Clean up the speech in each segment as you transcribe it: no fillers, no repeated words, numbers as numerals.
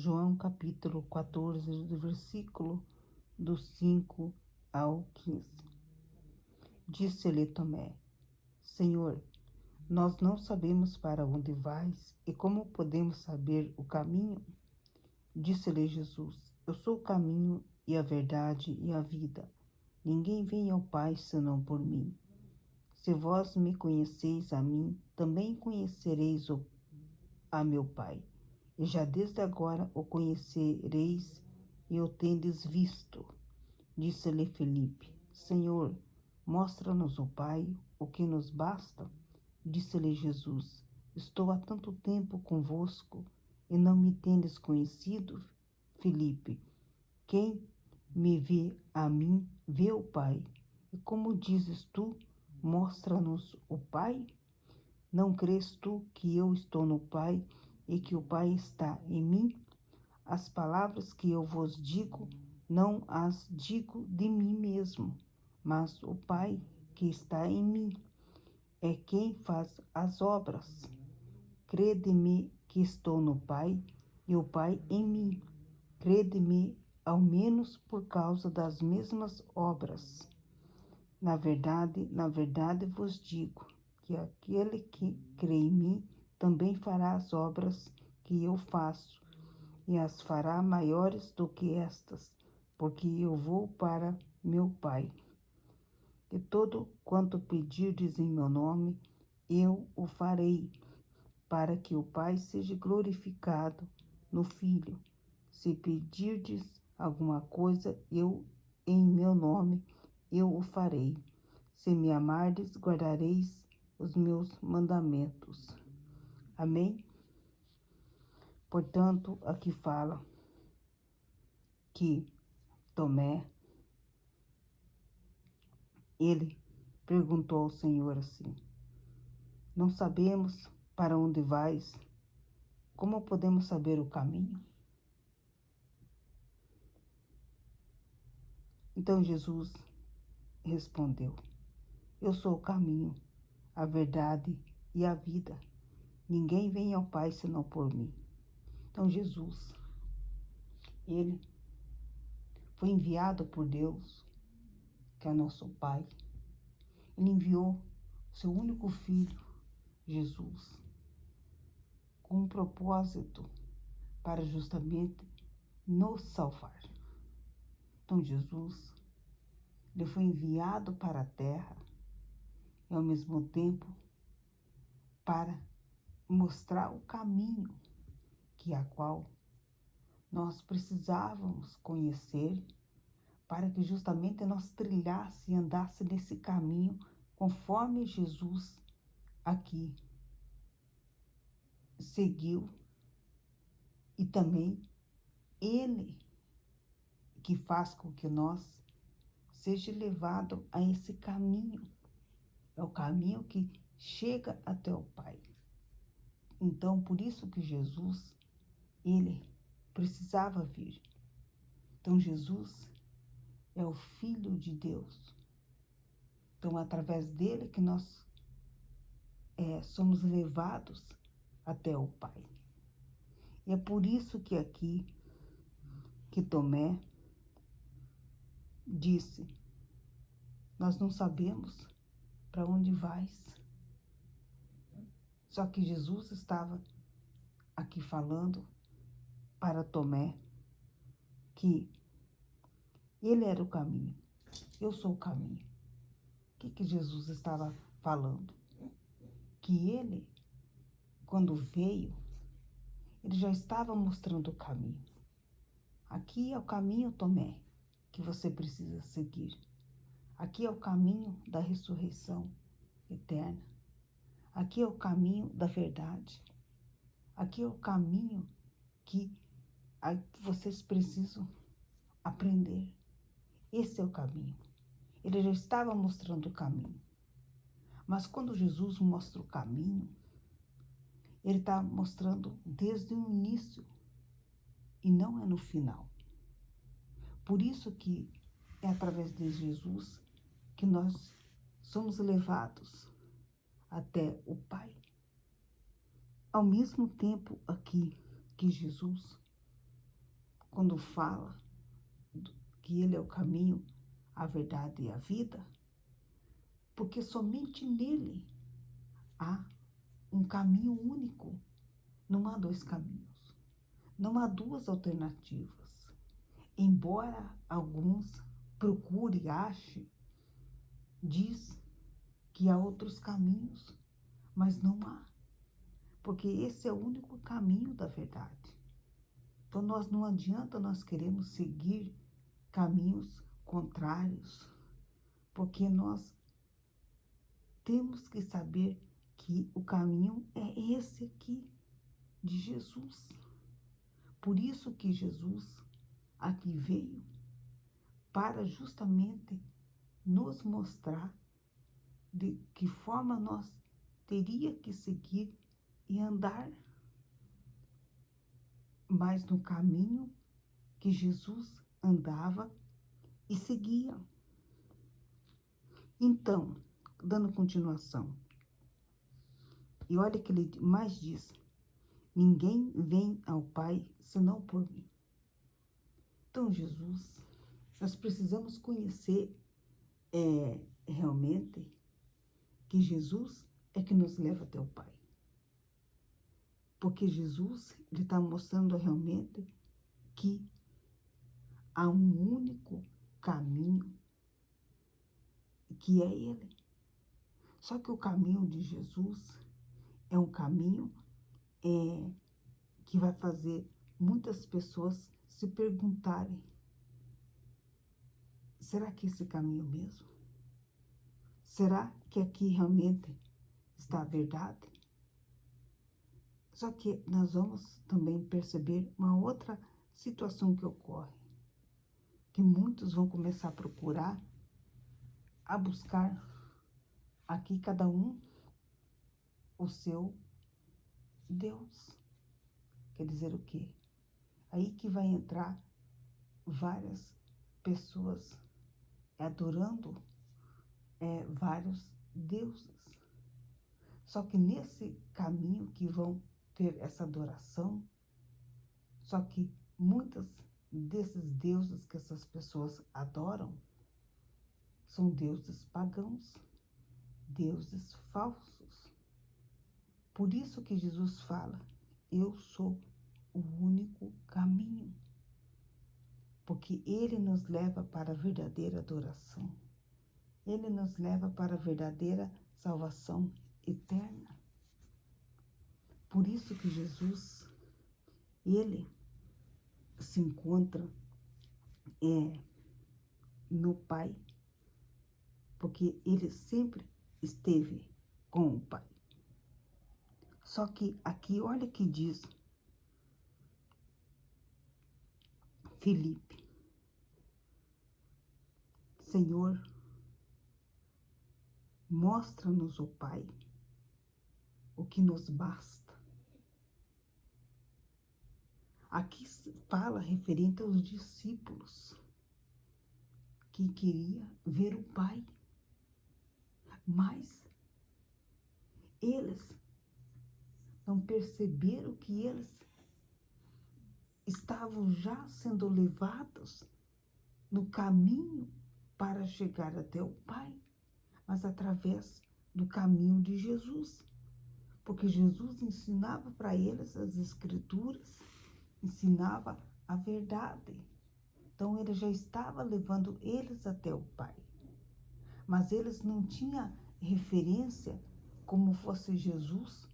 João capítulo 14, do versículo do 5 ao 15. Disse-lhe Tomé: Senhor, nós não sabemos para onde vais e como podemos saber o caminho? Disse-lhe Jesus: Eu sou o caminho e a verdade e a vida. Ninguém vem ao Pai senão por mim. Se vós me conheceis a mim, também conhecereis a meu Pai. E já desde agora o conhecereis e o tendes visto. Disse-lhe Filipe: Senhor, mostra-nos o Pai, o que nos basta. Disse-lhe Jesus: Estou há tanto tempo convosco e não me tendes conhecido? Filipe: Quem me vê a mim, vê o Pai. E como dizes tu, mostra-nos o Pai? Não crês tu que eu estou no Pai e que o Pai está em mim? As palavras que eu vos digo, não as digo de mim mesmo, mas o Pai que está em mim é quem faz as obras. Crede-me que estou no Pai e o Pai em mim. Crede-me, ao menos por causa das mesmas obras. Na verdade vos digo que aquele que crê em mim também fará as obras que eu faço, e as fará maiores do que estas, porque eu vou para meu Pai. E tudo quanto pedirdes em meu nome, eu o farei, para que o Pai seja glorificado no Filho. Se pedirdes alguma coisa, em meu nome, eu o farei. Se me amardes, guardareis os meus mandamentos. Amém? Portanto, aqui fala que Tomé, ele perguntou ao Senhor assim: Não sabemos para onde vais? Como podemos saber o caminho? Então Jesus respondeu: Eu sou o caminho, a verdade e a vida. Ninguém vem ao Pai senão por mim. Então Jesus, ele foi enviado por Deus, que é nosso Pai. Ele enviou seu único filho, Jesus, com um propósito para justamente nos salvar. Então Jesus, ele foi enviado para a terra e ao mesmo tempo para mostrar o caminho que a qual nós precisávamos conhecer para que justamente nós trilhasse e andasse nesse caminho conforme Jesus aqui seguiu, e também ele que faz com que nós seja levado a esse caminho. É o caminho que chega até o Pai. Então, por isso que Jesus, ele precisava vir. Então, Jesus é o Filho de Deus. Então, através dele que nós somos levados até o Pai. E é por isso que aqui, que Tomé disse: Nós não sabemos para onde vais. Só que Jesus estava aqui falando para Tomé que ele era o caminho. Eu sou o caminho. O que Jesus estava falando? Que ele, quando veio, ele já estava mostrando o caminho. Aqui é o caminho, Tomé, que você precisa seguir. Aqui é o caminho da ressurreição eterna. Aqui é o caminho da verdade. Aqui é o caminho que vocês precisam aprender. Esse é o caminho. Ele já estava mostrando o caminho. Mas quando Jesus mostra o caminho, ele está mostrando desde o início e não é no final. Por isso que é através de Jesus que nós somos levados até o Pai. Ao mesmo tempo aqui que Jesus, quando fala que ele é o caminho, a verdade e a vida, porque somente nele há um caminho único, não há dois caminhos, não há duas alternativas. Embora alguns procurem e achem, diz que há outros caminhos, mas não há, porque esse é o único caminho da verdade. Então não adianta nós queremos seguir caminhos contrários, porque nós temos que saber que o caminho é esse aqui, de Jesus. Por isso que Jesus aqui veio, para justamente nos mostrar de que forma nós teria que seguir e andar mais no caminho que Jesus andava e seguia. Então, dando continuação, e olha que ele mais diz: ninguém vem ao Pai senão por mim. Então, Jesus, nós precisamos conhecer realmente que Jesus é que nos leva até o Pai. Porque Jesus, ele está mostrando realmente que há um único caminho, que é Ele. Só que o caminho de Jesus é um caminho que vai fazer muitas pessoas se perguntarem: será que esse caminho mesmo? Será que aqui realmente está a verdade? Só que nós vamos também perceber uma outra situação que ocorre, que muitos vão começar a procurar, a buscar aqui cada um o seu Deus. Quer dizer o quê? Aí que vai entrar várias pessoas adorando vários deuses. Só que nesse caminho que vão ter essa adoração, só que muitos desses deuses que essas pessoas adoram são deuses pagãos, deuses falsos. Por isso que Jesus fala: eu sou o único caminho, porque Ele nos leva para a verdadeira adoração. Ele nos leva para a verdadeira salvação eterna. Por isso que Jesus, Ele se encontra no Pai, porque Ele sempre esteve com o Pai. Só que aqui, olha que diz Filipe: Senhor, mostra-nos o Pai, o que nos basta. Aqui fala referente aos discípulos que queria ver o Pai, mas eles não perceberam que eles estavam já sendo levados no caminho para chegar até o Pai, mas através do caminho de Jesus. Porque Jesus ensinava para eles as Escrituras, ensinava a verdade. Então ele já estava levando eles até o Pai. Mas eles não tinham referência como fosse Jesus,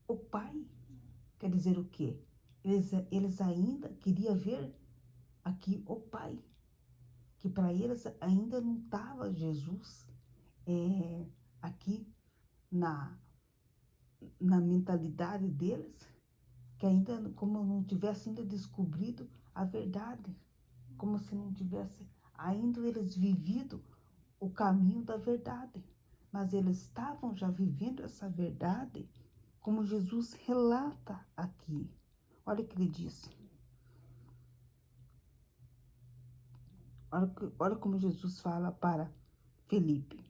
o Pai. Quer dizer o quê? Eles ainda queriam ver aqui o Pai. Que para eles ainda não estava Jesus aqui na mentalidade deles, que ainda como não tivesse ainda descobrido a verdade, como se não tivesse ainda eles vivido o caminho da verdade. Mas eles estavam já vivendo essa verdade, como Jesus relata aqui. Olha o que ele diz. Olha como Jesus fala para Filipe: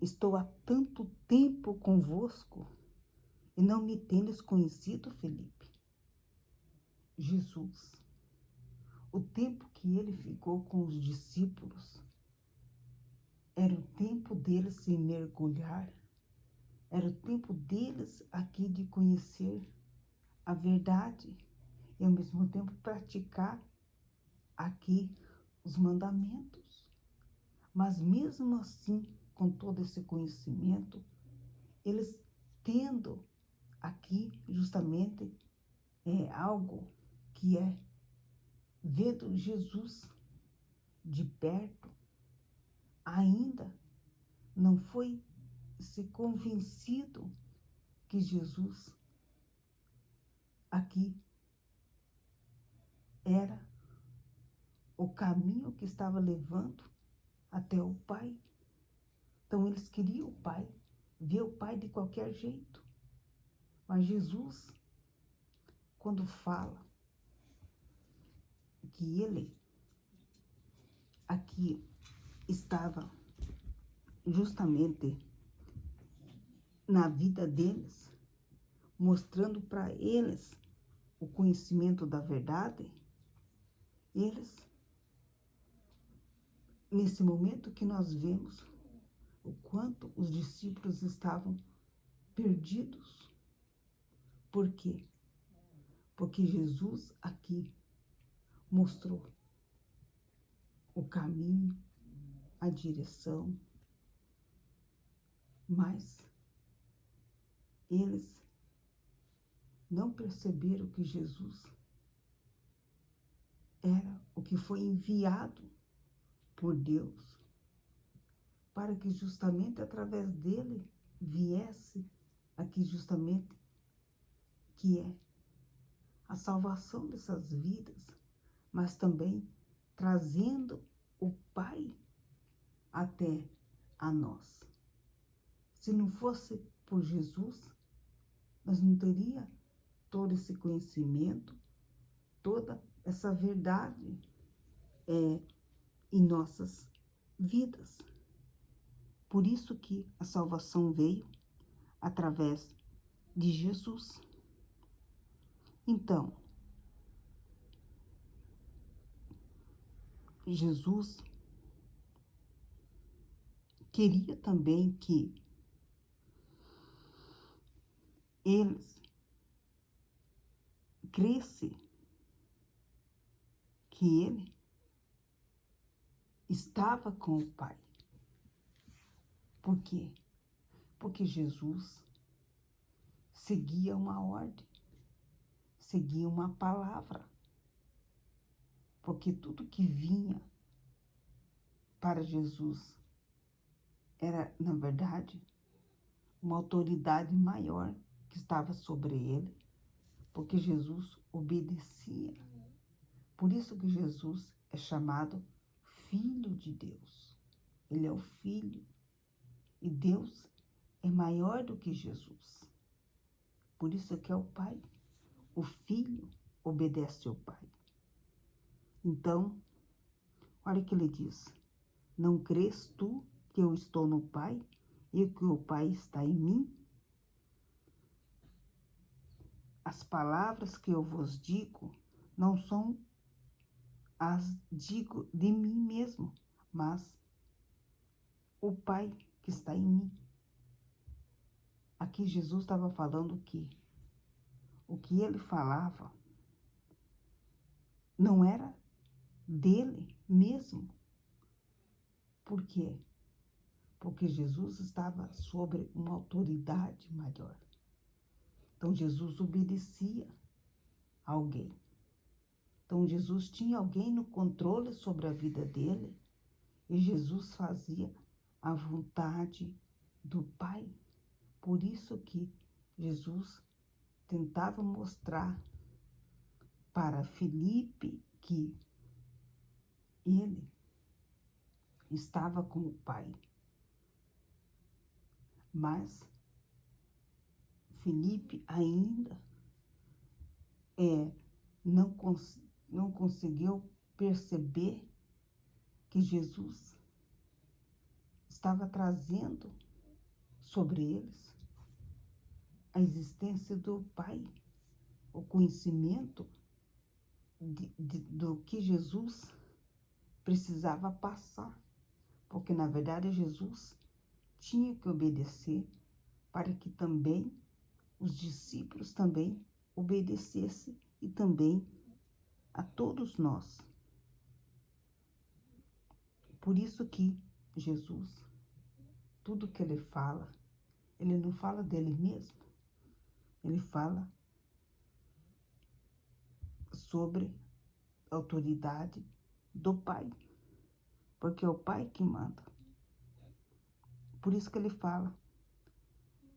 estou há tanto tempo convosco e não me tendes conhecido, Filipe. Jesus, o tempo que ele ficou com os discípulos, era o tempo deles se mergulhar, era o tempo deles aqui de conhecer a verdade e ao mesmo tempo praticar aqui os mandamentos. Mas mesmo assim, com todo esse conhecimento, eles tendo aqui justamente algo que é vendo Jesus de perto, ainda não foi se convencido que Jesus aqui era o caminho que estava levando até o Pai. Então eles queriam o Pai, ver o Pai de qualquer jeito. Mas Jesus, quando fala que ele aqui estava justamente na vida deles, mostrando para eles o conhecimento da verdade, eles, nesse momento que nós vemos o quanto os discípulos estavam perdidos. Por quê? Porque Jesus aqui mostrou o caminho, a direção, mas eles não perceberam que Jesus era o que foi enviado por Deus para que justamente através dele viesse aqui justamente que é a salvação dessas vidas, mas também trazendo o Pai até a nós. Se não fosse por Jesus, nós não teríamos todo esse conhecimento, toda essa verdade em nossas vidas. Por isso que a salvação veio através de Jesus. Então, Jesus queria também que eles crescem que ele estava com o Pai. Por quê? Porque Jesus seguia uma ordem, seguia uma palavra. Porque tudo que vinha para Jesus era, na verdade, uma autoridade maior que estava sobre ele, porque Jesus obedecia. Por isso que Jesus é chamado Filho de Deus. Ele é o Filho. E Deus é maior do que Jesus. Por isso que é o Pai. O Filho obedece ao Pai. Então, olha o que ele diz. Não crês tu que eu estou no Pai e que o Pai está em mim? As palavras que eu vos digo não são as digo de mim mesmo, mas o Pai que está em mim. Aqui Jesus estava falando que o que ele falava não era dele mesmo. Por quê? Porque Jesus estava sobre uma autoridade maior. Então Jesus obedecia a alguém. Então Jesus tinha alguém no controle sobre a vida dele e Jesus fazia a vontade do Pai. Por isso que Jesus tentava mostrar para Filipe que ele estava com o Pai. Mas Filipe ainda não conseguiu perceber que Jesus estava trazendo sobre eles a existência do Pai, o conhecimento do que Jesus precisava passar, porque na verdade Jesus tinha que obedecer para que também os discípulos também obedecessem e também a todos nós. Por isso que Jesus, tudo que ele fala, ele não fala dele mesmo, ele fala sobre a autoridade do Pai, porque é o Pai que manda. Por isso que ele fala,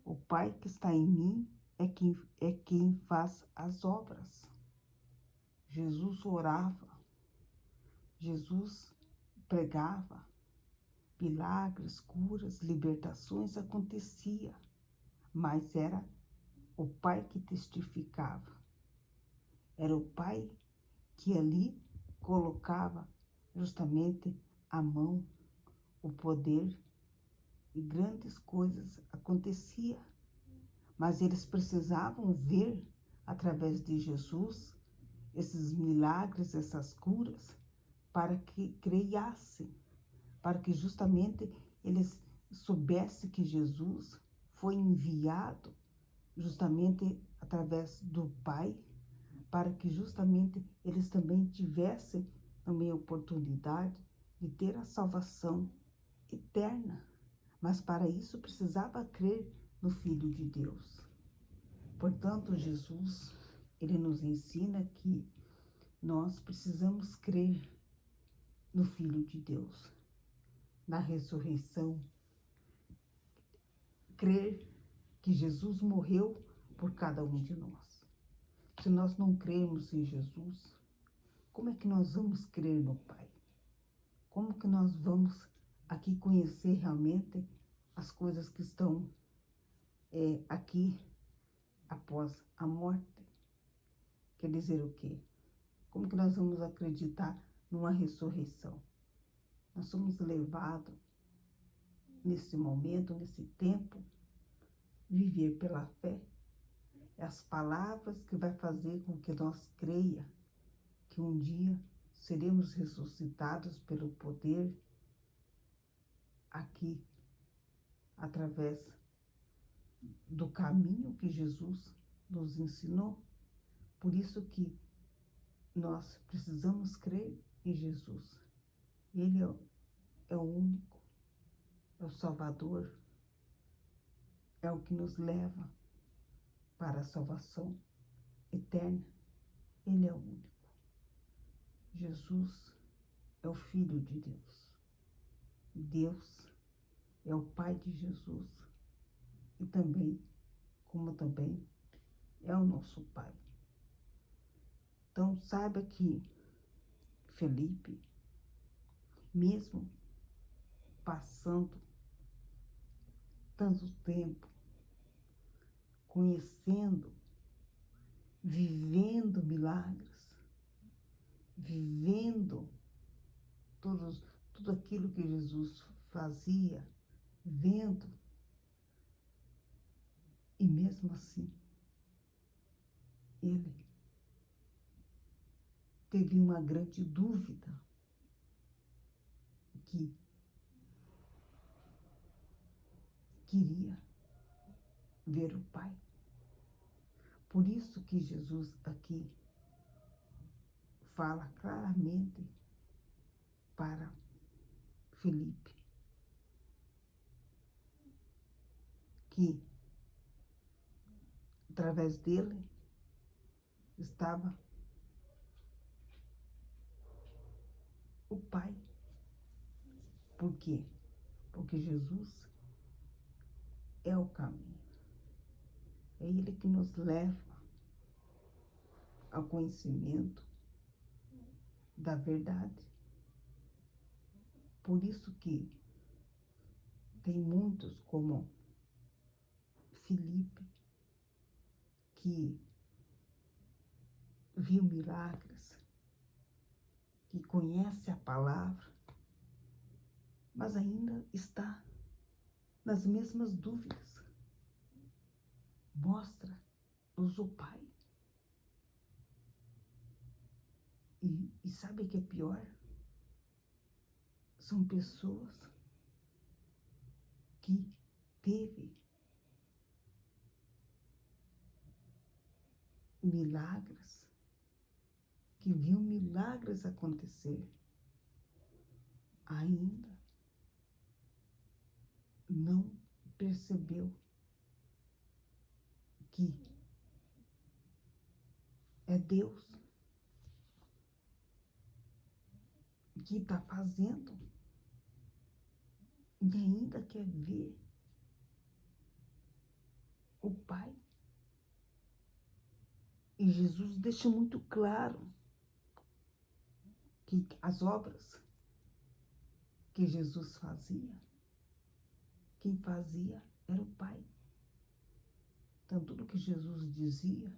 o Pai que está em mim é quem faz as obras. Jesus orava, Jesus pregava, milagres, curas, libertações acontecia, mas era o Pai que testificava. Era o Pai que ali colocava justamente a mão, o poder, e grandes coisas aconteciam. Mas eles precisavam ver, através de Jesus, esses milagres, essas curas, para que creiassem, para que justamente eles soubessem que Jesus foi enviado justamente através do Pai, para que justamente eles também tivessem também a oportunidade de ter a salvação eterna. Mas para isso precisava crer no Filho de Deus. Portanto, Jesus, ele nos ensina que nós precisamos crer no Filho de Deus, na ressurreição, crer que Jesus morreu por cada um de nós. Se nós não cremos em Jesus, como é que nós vamos crer no Pai? Como que nós vamos aqui conhecer realmente as coisas que estão aqui após a morte? Quer dizer o quê? Como que nós vamos acreditar numa ressurreição? Nós somos levados nesse momento, nesse tempo, viver pela fé. É as palavras que vai fazer com que nós creia que um dia seremos ressuscitados pelo poder aqui, através do caminho que Jesus nos ensinou. Por isso que nós precisamos crer em Jesus. Ele é o único, é o Salvador, é o que nos leva para a salvação eterna. Ele é o único. Jesus é o Filho de Deus. Deus é o Pai de Jesus e também, como também, é o nosso Pai. Então, saiba que Felipe, mesmo passando tanto tempo, conhecendo, vivendo milagres, vivendo tudo aquilo que Jesus fazia, vendo, e mesmo assim, ele teve uma grande dúvida que queria ver o Pai. Por isso que Jesus aqui fala claramente para Felipe que através dele estava o Pai. Por quê? Porque Jesus é o caminho. É Ele que nos leva ao conhecimento da verdade. Por isso que tem muitos como Felipe que viu milagres, que conhece a palavra, mas ainda está nas mesmas dúvidas. Mostra-nos o Pai. E sabe o que é pior? São pessoas que teve milagres, que viu milagres acontecer, ainda não percebeu que é Deus que está fazendo e ainda quer ver o Pai. E Jesus deixa muito claro que as obras que Jesus fazia, quem fazia era o Pai. Então, tudo que Jesus dizia,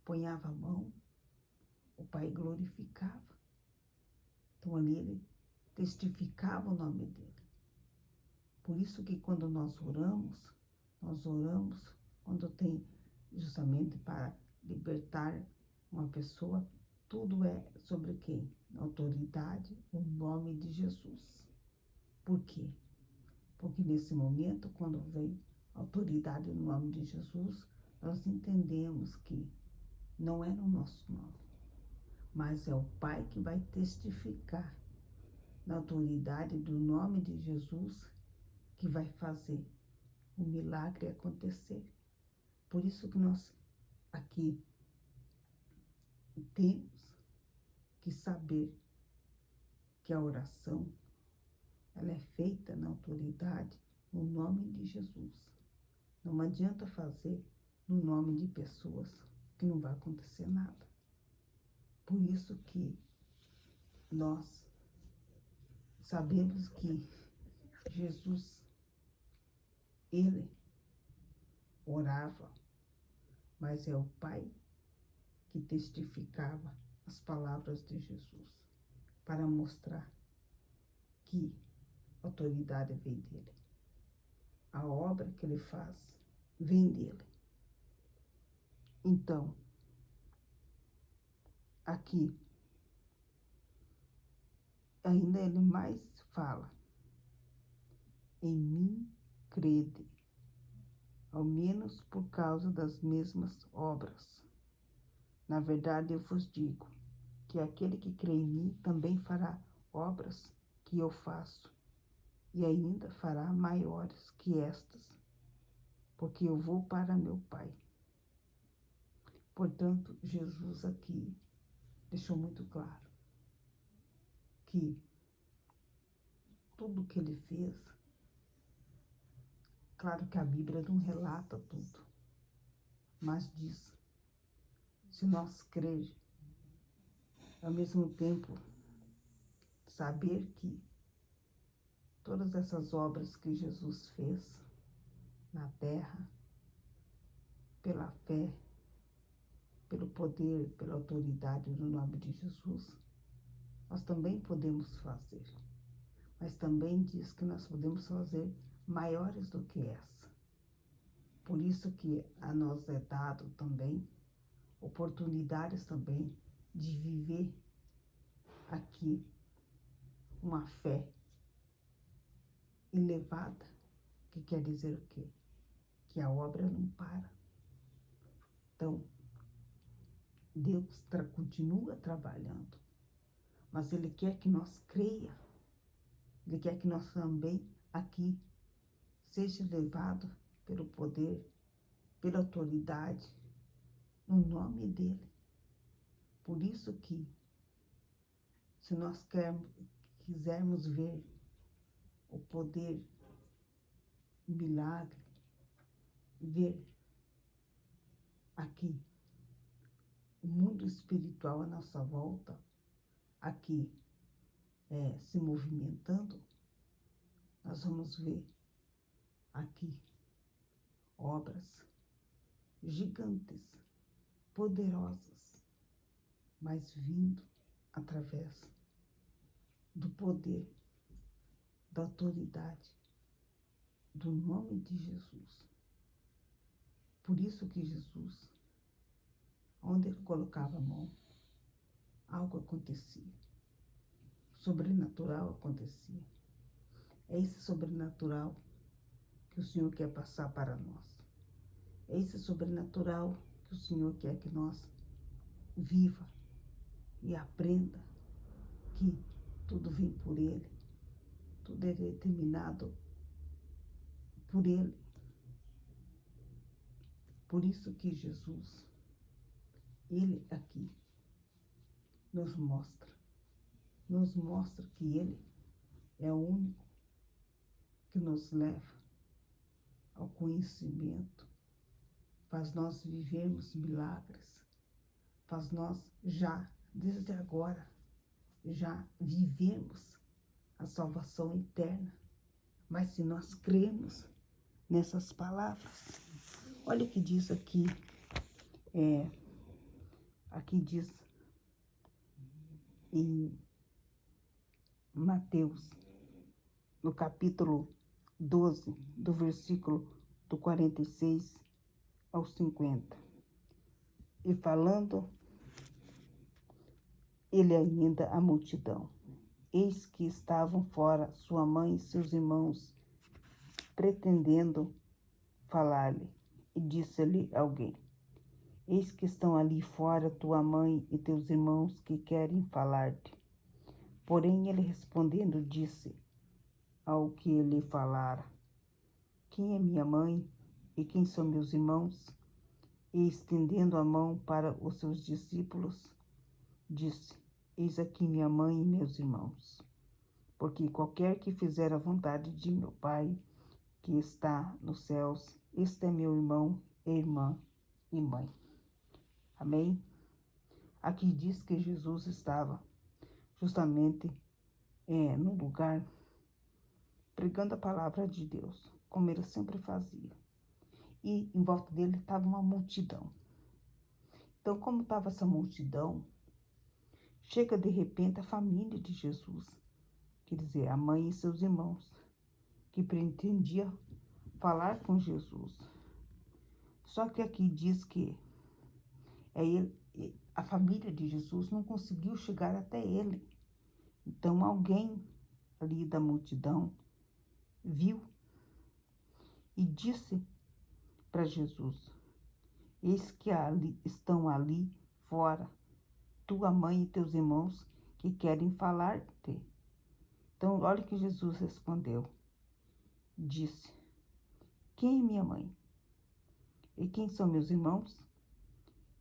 ponhava a mão, o Pai glorificava. Então, ali ele testificava o nome dele. Por isso que quando nós oramos quando tem justamente para libertar uma pessoa, tudo é sobre quem? Autoridade, o nome de Jesus. Por quê? Porque nesse momento, quando vem autoridade no nome de Jesus, nós entendemos que não é no nosso nome, mas é o Pai que vai testificar na autoridade do nome de Jesus que vai fazer o milagre acontecer. Por isso que nós aqui temos que saber que a oração ela é feita na autoridade no nome de Jesus. Não adianta fazer no nome de pessoas que não vai acontecer nada. Por isso que nós sabemos que Jesus, ele orava, mas é o Pai que testificava as palavras de Jesus para mostrar que a autoridade vem dele. A obra que ele faz vem dele. Então, aqui, ainda ele mais fala, em mim crede, ao menos por causa das mesmas obras. Na verdade, eu vos digo que aquele que crê em mim também fará obras que eu faço, e ainda fará maiores que estas, porque eu vou para meu Pai. Portanto, Jesus aqui deixou muito claro que tudo que ele fez, claro que a Bíblia não relata tudo, mas diz, se nós crer, ao mesmo tempo saber que todas essas obras que Jesus fez na terra, pela fé, pelo poder, pela autoridade no nome de Jesus, nós também podemos fazer. Mas também diz que nós podemos fazer maiores do que essa. Por isso que a nós é dado também oportunidades também de viver aqui uma fé elevada, que quer dizer o quê? Que a obra não para. Então, Deus continua trabalhando, mas Ele quer que nós creia. Ele quer que nós também aqui seja levado pelo poder, pela autoridade, no nome dEle. Por isso que, se nós quisermos ver o poder, o milagre, ver aqui o mundo espiritual à nossa volta, aqui se movimentando, nós vamos ver aqui obras gigantes, poderosas, mas vindo através do poder, da autoridade, do nome de Jesus. Por isso que Jesus, onde ele colocava a mão, algo acontecia. Sobrenatural acontecia. É esse sobrenatural que o Senhor quer passar para nós. É esse sobrenatural que o Senhor quer que nós viva e aprenda que tudo vem por Ele, tudo é determinado por Ele. Por isso que Jesus, Ele aqui, nos mostra que Ele é o único que nos leva ao conhecimento, faz nós vivermos milagres, faz nós já, desde agora, já vivemos a salvação eterna. Mas se nós cremos nessas palavras, olha o que diz aqui, aqui diz em Mateus, no capítulo 12, do versículo do 46 ao 50. E falando ele ainda à multidão, eis que estavam fora sua mãe e seus irmãos, pretendendo falar-lhe. E disse-lhe alguém: eis que estão ali fora tua mãe e teus irmãos que querem falar-te. Porém ele respondendo disse ao que ele falara: quem é minha mãe e quem são meus irmãos? E estendendo a mão para os seus discípulos, disse: eis aqui minha mãe e meus irmãos. Porque qualquer que fizer a vontade de meu Pai, que está nos céus, este é meu irmão, irmã e mãe. Amém? Aqui diz que Jesus estava justamente no lugar pregando a palavra de Deus, como ele sempre fazia. E em volta dele estava uma multidão. Então, como estava essa multidão, chega de repente a família de Jesus, quer dizer, a mãe e seus irmãos, que pretendia falar com Jesus. Só que aqui diz que a família de Jesus não conseguiu chegar até ele. Então alguém ali da multidão viu e disse para Jesus: eis que estão ali fora tua mãe e teus irmãos que querem falar-te. Então olha que Jesus respondeu, disse: quem é minha mãe? E quem são meus irmãos?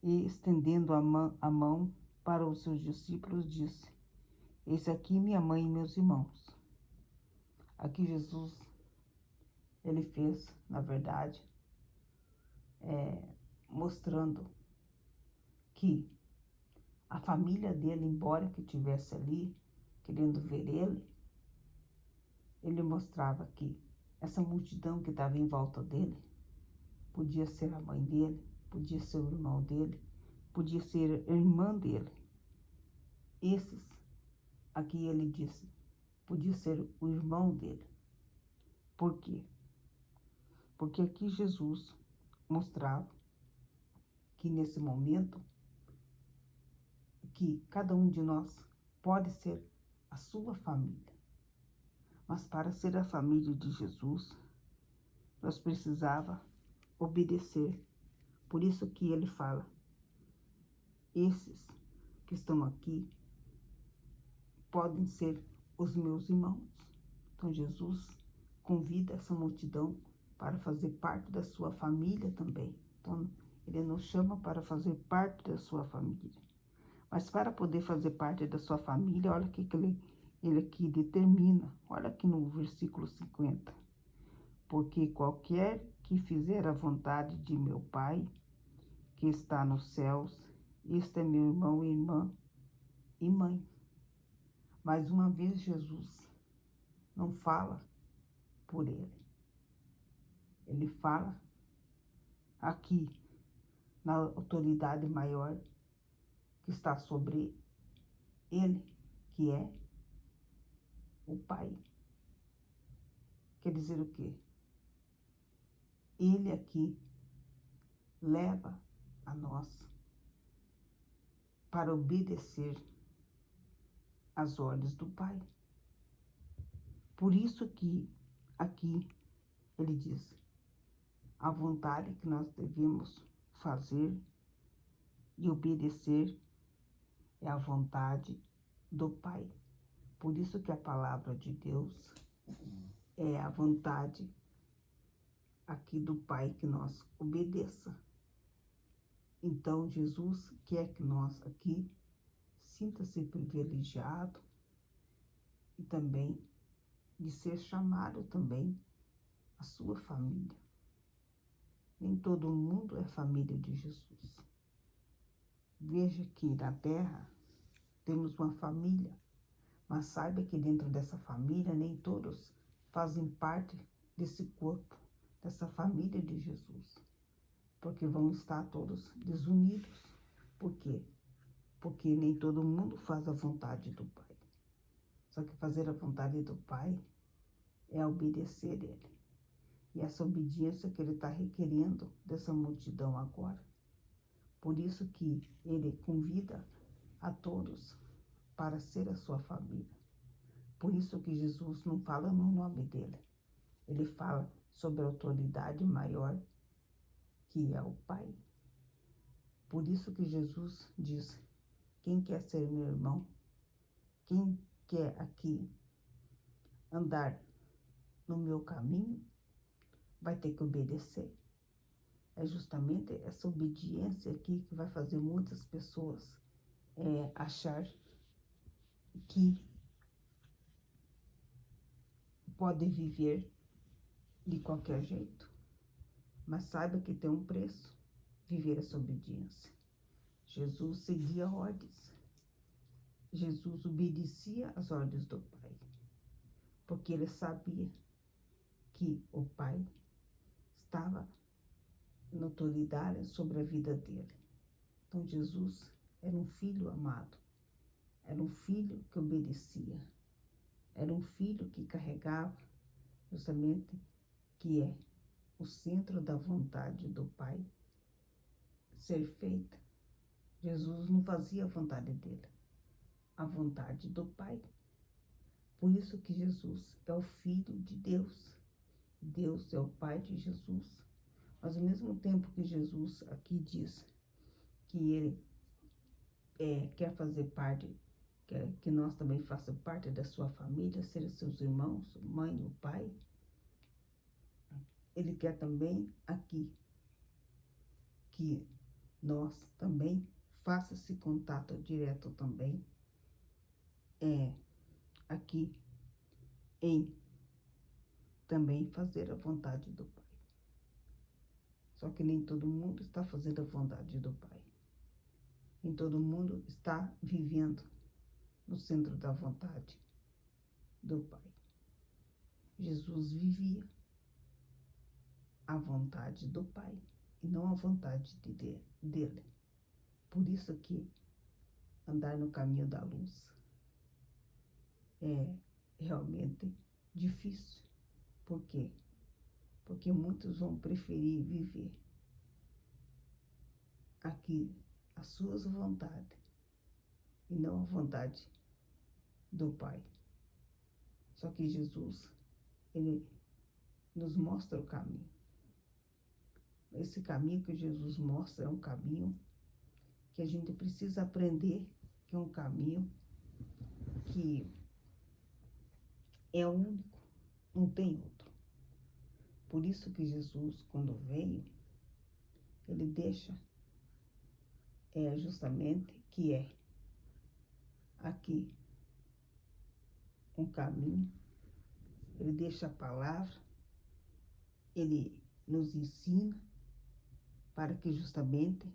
E estendendo a mão para os seus discípulos, disse: eis aqui minha mãe e meus irmãos. Aqui Jesus, ele fez, na verdade, mostrando que a família dele, embora que estivesse ali, querendo ver ele mostrava que essa multidão que estava em volta dele, podia ser a mãe dele, podia ser o irmão dele, podia ser a irmã dele. Esses, aqui ele disse, podia ser o irmão dele. Por quê? Porque aqui Jesus mostrava que nesse momento, que cada um de nós pode ser a sua família. Mas para ser a família de Jesus, nós precisava obedecer. Por isso que ele fala, esses que estão aqui podem ser os meus irmãos. Então Jesus convida essa multidão para fazer parte da sua família também. Então ele nos chama para fazer parte da sua família. Mas para poder fazer parte da sua família, olha o que ele aqui determina. Olha aqui no versículo 50. Porque qualquer que fizer a vontade de meu Pai, que está nos céus, este é meu irmão, irmã e mãe. Mais uma vez, Jesus não fala por ele. Ele fala aqui na autoridade maior que está sobre ele, que é o Pai. Quer dizer o quê? Ele aqui leva a nós para obedecer as ordens do Pai. Por isso que aqui ele diz, a vontade que nós devemos fazer e obedecer é a vontade do Pai. Por isso que a palavra de Deus é a vontade aqui do Pai que nós obedeça. Então Jesus quer que nós aqui sinta-se privilegiado e também de ser chamado também a sua família. Nem todo mundo é família de Jesus. Veja que na terra temos uma família, mas saiba que dentro dessa família nem todos fazem parte desse corpo, dessa família de Jesus. Porque vão estar todos desunidos. Por quê? Porque nem todo mundo faz a vontade do Pai. Só que fazer a vontade do Pai é obedecer Ele. E essa obediência que Ele está requerendo dessa multidão agora. Por isso que Ele convida a todos para ser a sua família. Por isso que Jesus não fala no nome dele. Ele fala sobre a autoridade maior que é o Pai. Por isso que Jesus diz, quem quer ser meu irmão, quem quer aqui andar no meu caminho, vai ter que obedecer. É justamente essa obediência aqui que vai fazer muitas pessoas achar que podem viver de qualquer jeito. Mas saiba que tem um preço viver essa obediência. Jesus seguia ordens. Jesus obedecia às ordens do Pai. Porque ele sabia que o Pai estava na autoridade sobre a vida dele. Então Jesus era um filho amado. Era um filho que obedecia. Era um filho que carregava justamente que é o centro da vontade do Pai ser feita. Jesus não fazia a vontade dele, a vontade do Pai. Por isso que Jesus é o Filho de Deus. Deus é o Pai de Jesus. Mas ao mesmo tempo que Jesus aqui diz que ele quer fazer parte, quer que nós também façamos parte da sua família, ser seus irmãos, mãe, o pai, ele quer também aqui que nós também faça esse contato direto também aqui em também fazer a vontade do Pai. Só que nem todo mundo está fazendo a vontade do Pai. Nem todo mundo está vivendo no centro da vontade do Pai. Jesus vivia a vontade do Pai e não a vontade dele. Por isso que andar no caminho da luz é realmente difícil. Por quê? Porque muitos vão preferir viver aqui as suas vontades e não a vontade do Pai. Só que Jesus, ele nos mostra o caminho. Esse caminho que Jesus mostra é um caminho que a gente precisa aprender, que é um caminho que é único, não tem outro. Por isso que Jesus, quando veio, ele deixa justamente que é aqui um caminho, ele deixa a palavra, ele nos ensina para que justamente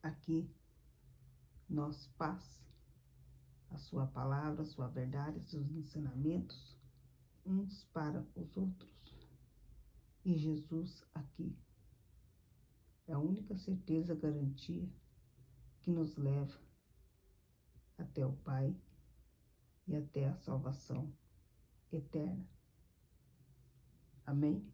aqui nós passe a sua palavra, a sua verdade, os seus ensinamentos uns para os outros. E Jesus aqui é a única certeza, garantia que nos leva até o Pai e até a salvação eterna. Amém?